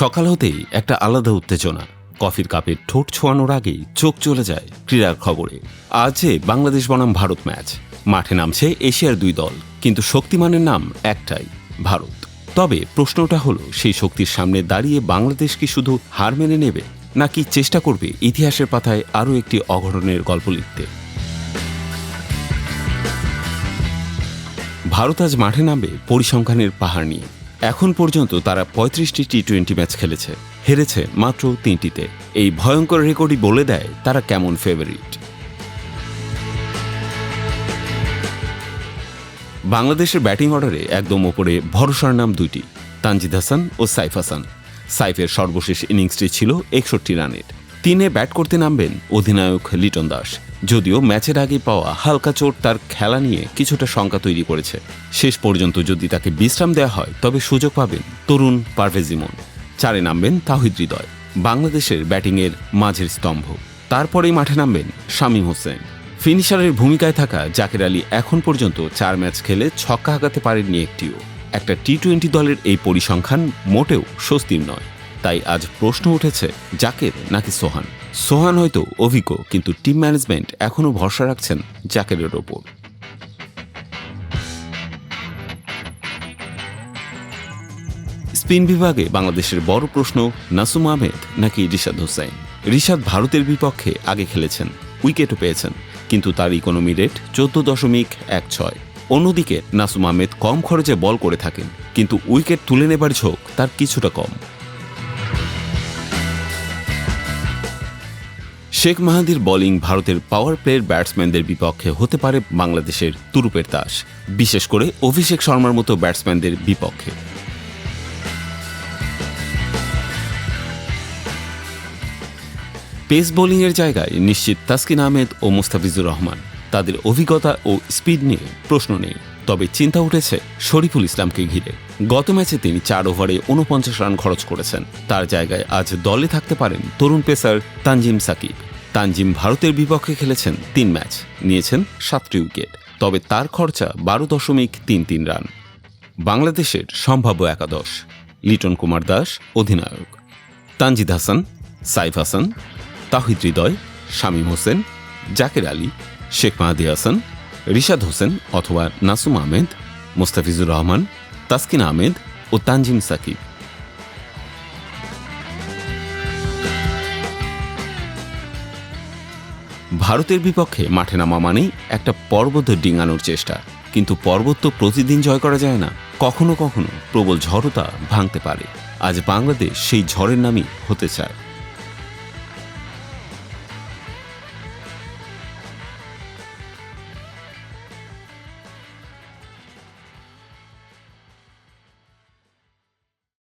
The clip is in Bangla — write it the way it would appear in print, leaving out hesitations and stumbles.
সকাল হতেই একটা আলাদা উত্তেজনা। কফির কাপে ঠোঁট ছোঁয়ানোর আগেই চোখ চলে যায় ক্রীড়ার খবরে। আজ বাংলাদেশ বনাম ভারত ম্যাচ। মাঠে নামছে এশিয়ার দুই দল, কিন্তু শক্তিমানের নাম একটাই, ভারত। তবে প্রশ্নটা হলো, সেই শক্তির সামনে দাঁড়িয়ে বাংলাদেশ কি শুধু হার মেনে নেবে, নাকি চেষ্টা করবে ইতিহাসের পাতায় আরও একটি অঘটনের গল্প লিখতে? ভারত আজ মাঠে নামবে পরিসংখ্যানের পাহাড় নিয়ে। এখন পর্যন্ত তারা ৩৫টি টি-20 ম্যাচ খেলেছে, হেরেছে মাত্র ৩টিতে। এই ভয়ঙ্কর রেকর্ডই বলে দেয় তারা কেমন ফেভারিট। বাংলাদেশের ব্যাটিং অর্ডারে একদম ওপরে ভরসার নাম দুইটি, তানজিদ হাসান ও সাইফ হাসান। সাইফের সর্বশেষ ইনিংসটি ছিল ৬১ রানের। ৩-এ ব্যাট করতে নামবেন অধিনায়ক লিটন দাস। যদিও ম্যাচের আগে পাওয়া হালকা চোট তার খেলা নিয়ে কিছুটা শঙ্কা তৈরি করেছে। শেষ পর্যন্ত যদি তাকে বিশ্রাম দেওয়া হয়, তবে সুযোগ পাবেন তরুণ পারভেজ ইমন। ৪-এ নামবেন তাওহিদ হৃদয়, বাংলাদেশের ব্যাটিংয়ের মাঝের স্তম্ভ। তারপরেই মাঠে নামবেন শামীম হোসেন। ফিনিশারের ভূমিকায় থাকা জাকের আলী এখন পর্যন্ত ৪ ম্যাচ খেলে ছক্কা হাঁকাতে পারেননি একটিও। একটা টি-20 দলের এই পরিসংখ্যান মোটেও স্বস্তির নয়। তাই আজ প্রশ্ন উঠেছে, জাকের নাকি সোহান? সোহান হয়তো অভিজ্ঞ, কিন্তু টিম ম্যানেজমেন্ট এখনও ভরসা রাখছেন জাকেরের ওপর। স্পিন বিভাগে বাংলাদেশের বড় প্রশ্ন নাসুম আহমেদ নাকি রিশাদ হোসেন। রিশাদ ভারতের বিপক্ষে আগে খেলেছেন, উইকেটও পেয়েছেন, কিন্তু তার ইকোনমি রেট 14.16। অন্যদিকে নাসুম আহমেদ কম খরচে বল করে থাকেন, কিন্তু উইকেট তুলে নেবার ঝোঁক তার কিছুটা কম। শেখ মাহাদির বোলিং ভারতের পাওয়ার প্লের ব্যাটসম্যানদের বিপক্ষে হতে পারে বাংলাদেশের তুরুপের তাস, বিশেষ করে অভিষেক শর্মার মতো ব্যাটসম্যানদের বিপক্ষে। পেস বোলিংয়ের জায়গায় নিশ্চিত তাসকিন আহমেদ ও মুস্তাফিজুর রহমান। তাদের অভিজ্ঞতা ও স্পিড নিয়ে প্রশ্ন নেই, তবে চিন্তা উঠেছে শরীফুল ইসলামকে ঘিরে। গত ম্যাচে তিনি ৪ ওভারে ৪৯ রান খরচ করেছেন। তার জায়গায় আজ দলে থাকতে পারেন তরুণ পেসার তানজিম সাকিব। তানজিম ভারতের বিপক্ষে খেলেছেন ৩ ম্যাচ, নিয়েছেন ৭টি উইকেট, তবে তার খরচা ১২.33 রান। বাংলাদেশের সম্ভাব্য একাদশ: লিটন কুমার দাস অধিনায়ক, তানজিদ হাসান, সাইফ হাসান, তাওহিদ হৃদয়, শামীম হোসেন, জাকের আলী, শেখ মাহাদি হাসান, রিশাদ হোসেন অথবা নাসুম আহমেদ, মুস্তাফিজুর রহমান, তাসকিন আহমেদ ও তানজিম সাকিব। ভারতের বিপক্ষে মাঠে নামা মানেই একটা পর্বত ডিঙানোর চেষ্টা, কিন্তু পর্বত তো প্রতিদিন জয় করা যায় না। কখনো কখনো প্রবল ঝড়ও তা ভাঙতে পারে। আজ বাংলাদেশ সেই ঝড়ের নামই হতে চায়।